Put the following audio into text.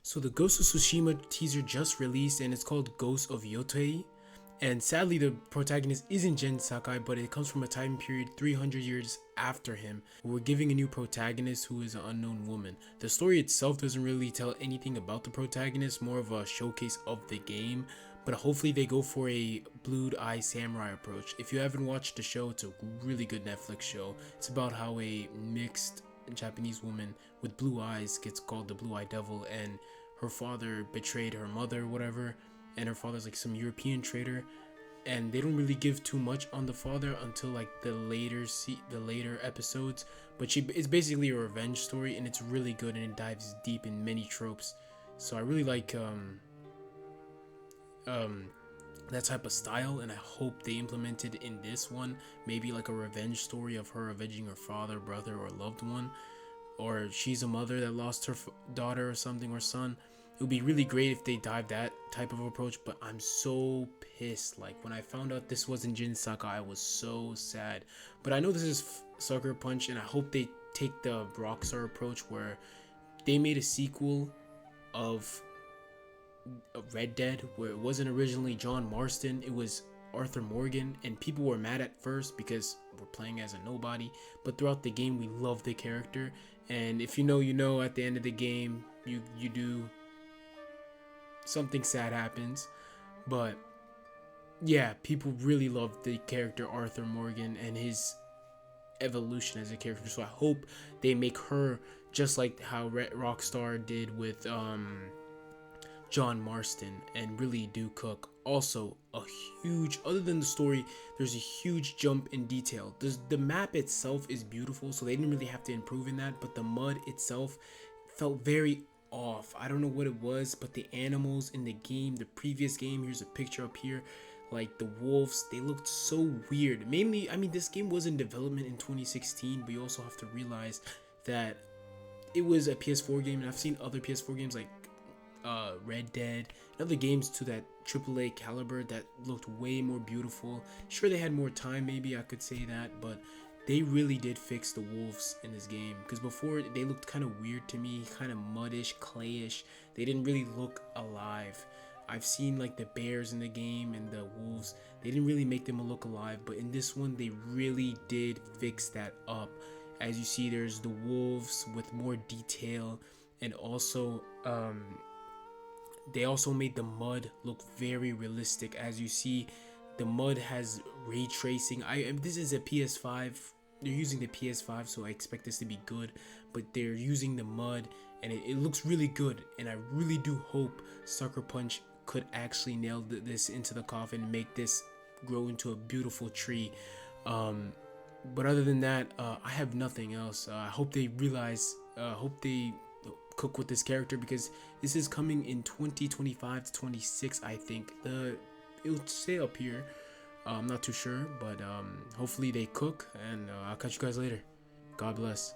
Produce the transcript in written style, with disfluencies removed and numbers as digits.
So the Ghost of Tsushima teaser just released and it's called Ghost of Yotei. And sadly the protagonist isn't Jin Sakai, but it comes from a time period 300 years after him. We're giving a new protagonist who is an unknown woman. The story itself doesn't really tell anything about the protagonist, more of a showcase of the game, but hopefully they go for a Blue Eye Samurai approach. If you haven't watched the show, it's a really good Netflix show. It's about how a mixed Japanese woman with blue eyes gets called the Blue Eye Devil, and her father betrayed her mother, whatever, and her father's like some European trader, and they don't really give too much on the father until like the later episodes. But it's basically a revenge story, and it's really good, and it dives deep in many tropes. So I really like that type of style, and I hope they implement it in this one. Maybe like a revenge story of her avenging her father, brother, or loved one, or she's a mother that lost her daughter or something, or son. It would be really great if they dive that type of approach, but I'm so pissed. Like when I found out this wasn't Jin Sakai, I was so sad. But I know this is Sucker Punch, and I hope they take the Rockstar approach where they made a sequel of Red Dead where it wasn't originally John Marston, it was Arthur Morgan, and people were mad at first because we're playing as a nobody, but throughout the game we love the character. And if you know, you know, at the end of the game you do something sad happens, but yeah, people really love the character Arthur Morgan and his evolution as a character. So I hope they make her just like how Rockstar did with John Marston, and really do cook. Also, a huge, other than the story, there's a huge jump in detail. The map itself is beautiful, so they didn't really have to improve in that, but the mud itself felt very off. I don't know what it was, but the animals in the game, the previous game, here's a picture up here, like the wolves, they looked so weird. Mainly, I mean, this game was in development in 2016, but you also have to realize that it was a PS4 game, and I've seen other PS4 games like Red Dead and other games to that AAA caliber that looked way more beautiful. Sure, they had more time, maybe I could say that, but they really did fix the wolves in this game, because before they looked kind of weird to me, kind of muddish, clayish. They didn't really look alive. I've seen like the bears in the game and the wolves, they didn't really make them look alive, but in this one they really did fix that up. As you see, there's the wolves with more detail, and also they also made the mud look very realistic. As you see, the mud has ray tracing. This is a PS5. They're using the PS5, so I expect this to be good. But they're using the mud, and it looks really good. And I really do hope Sucker Punch could actually nail this into the coffin and make this grow into a beautiful tree. But other than that, I have nothing else. I hope they realize. Hope they cook with this character, because this is coming in 2025 to 26, I think. It'll say up here, I'm not too sure, but hopefully they cook, and I'll catch you guys later. God bless.